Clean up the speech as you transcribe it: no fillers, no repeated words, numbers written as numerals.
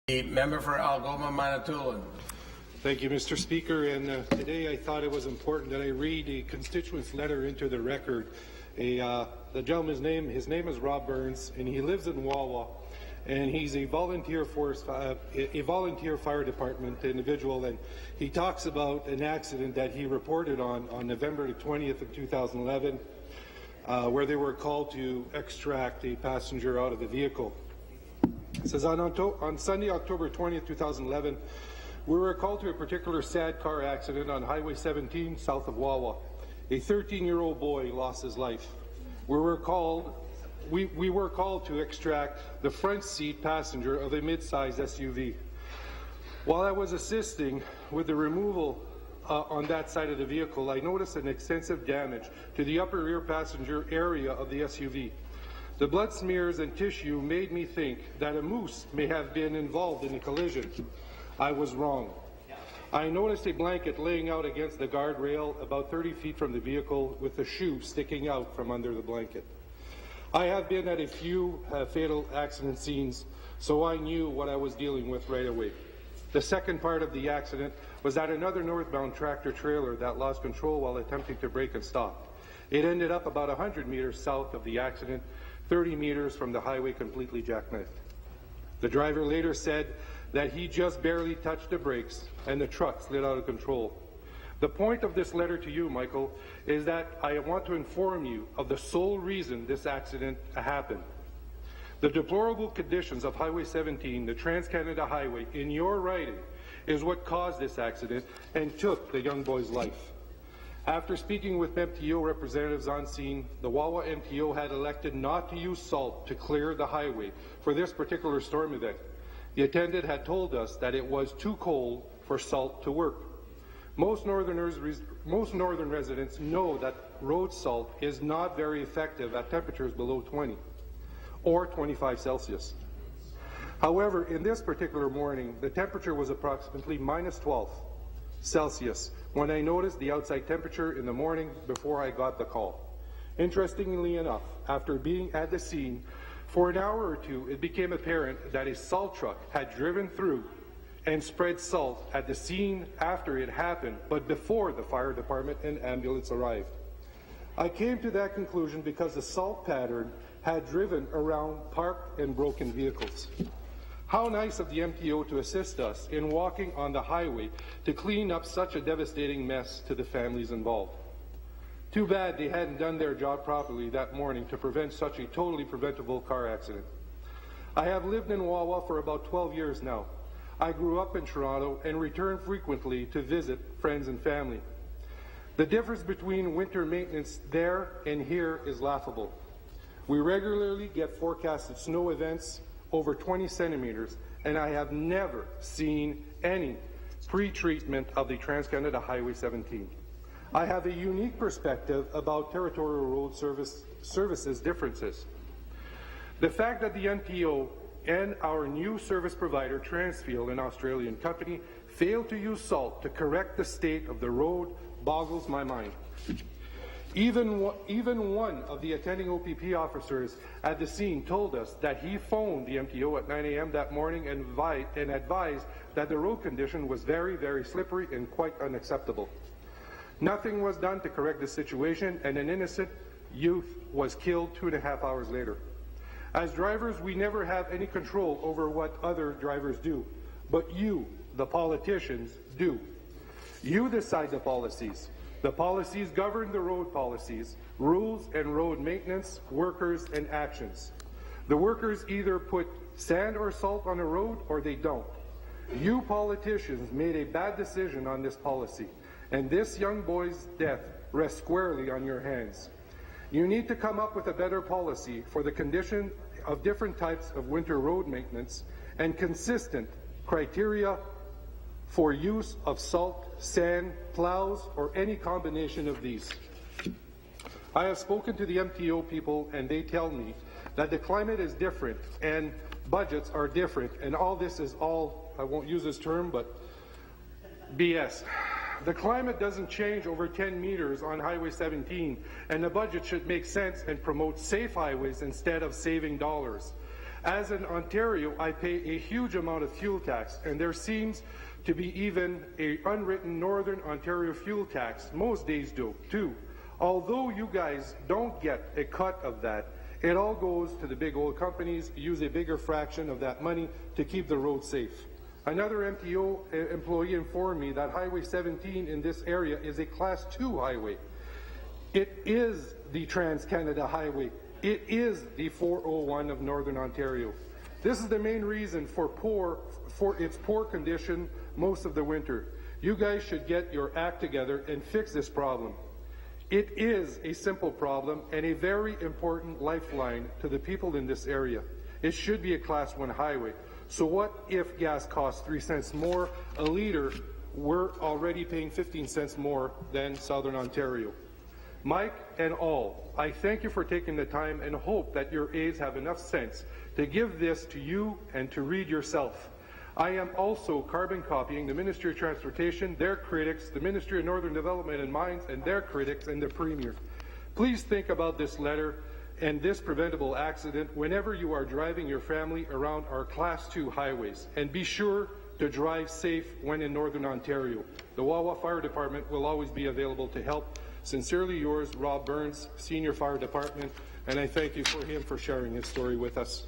The member for Algoma Manitoulin. Thank you, Mr. Speaker. And today I thought it was important that I read a constituent's letter into the record. The gentleman's name, his name is Rob Burns, and he lives in Wawa. And he's a volunteer fire department individual, and he talks about an accident that he reported on November the 20th of 2011, where they were called to extract a passenger out of the vehicle. It says, on Sunday, October 20th, 2011, we were called to a particular sad car accident on Highway 17 south of Wawa. A 13-year-old boy lost his life. We were called to extract the front seat passenger of a mid-sized SUV. While I was assisting with the removal on that side of the vehicle, I noticed an extensive damage to the upper rear passenger area of the SUV. The blood smears and tissue made me think that a moose may have been involved in the collision. I was wrong. I noticed a blanket laying out against the guardrail about 30 feet from the vehicle with a shoe sticking out from under the blanket. I have been at a few fatal accident scenes, so I knew what I was dealing with right away. The second part of the accident was at another northbound tractor trailer that lost control while attempting to brake and stop. It ended up about 100 meters south of the accident, 30 meters from the highway, completely jackknifed. The driver later said that he just barely touched the brakes and the truck slid out of control. The point of this letter to you, Michael, is that I want to inform you of the sole reason this accident happened. The deplorable conditions of Highway 17, the Trans-Canada Highway, in your writing, is what caused this accident and took the young boy's life. After speaking with MTO representatives on scene, the Wawa MTO had elected not to use salt to clear the highway for this particular storm event. The attendant had told us that it was too cold for salt to work. Most northern residents know that road salt is not very effective at temperatures below 20 or 25 Celsius. However, in this particular morning, the temperature was approximately minus 12 Celsius when I noticed the outside temperature in the morning before I got the call. Interestingly enough, after being at the scene for an hour or two, it became apparent that a salt truck had driven through and spread salt at the scene after it happened, but before the fire department and ambulance arrived. I came to that conclusion because the salt pattern had driven around parked and broken vehicles. How nice of the MTO to assist us in walking on the highway to clean up such a devastating mess to the families involved. Too bad they hadn't done their job properly that morning to prevent such a totally preventable car accident. I have lived in Wawa for about 12 years now. I grew up in Toronto and return frequently to visit friends and family. The difference between winter maintenance there and here is laughable. We regularly get forecasted snow events over 20 centimeters, and I have never seen any pre-treatment of the Trans-Canada Highway 17. I have a unique perspective about territorial road services differences. The fact that the NPO and our new service provider, Transfield, an Australian company, failed to use salt to correct the state of the road boggles my mind. Even one of the attending OPP officers at the scene told us that he phoned the MTO at 9 a.m. that morning and advised that the road condition was very, very slippery and quite unacceptable. Nothing was done to correct the situation, and an innocent youth was killed 2.5 hours later. As drivers, we never have any control over what other drivers do, but you, the politicians, do. You decide the policies. The policies govern the road policies, rules and road maintenance, workers and actions. The workers either put sand or salt on the road or they don't. You politicians made a bad decision on this policy, and this young boy's death rests squarely on your hands. You need to come up with a better policy for the condition of different types of winter road maintenance and consistent criteria for use of salt, sand, plows, or any combination of these. I have spoken to the MTO people, and they tell me that the climate is different and budgets are different, and all this is all, I won't use this term, but BS. The climate doesn't change over 10 meters on Highway 17, and the budget should make sense and promote safe highways instead of saving dollars. As in Ontario, I pay a huge amount of fuel tax, and there seems to be even an unwritten Northern Ontario fuel tax. Most days do, too. Although you guys don't get a cut of that, it all goes to the big oil companies who use a bigger fraction of that money to keep the roads safe. Another MTO employee informed me that Highway 17 in this area is a Class 2 highway. It is the Trans-Canada Highway. It is the 401 of Northern Ontario. This is the main reason for its poor condition most of the winter. You guys should get your act together and fix this problem. It is a simple problem and a very important lifeline to the people in this area. It should be a Class 1 highway. So what if gas costs 3 cents more a litre? We're already paying 15 cents more than Southern Ontario. Mike and all, I thank you for taking the time and hope that your aides have enough sense to give this to you and to read yourself. I am also carbon copying the Ministry of Transportation, their critics, the Ministry of Northern Development and Mines, and their critics, and the Premier. Please think about this letter and this preventable accident whenever you are driving your family around our Class 2 highways, and be sure to drive safe when in Northern Ontario. The Wawa Fire Department will always be available to help. Sincerely yours, Rob Burns, Senior Fire Department, and I thank you for him for sharing his story with us.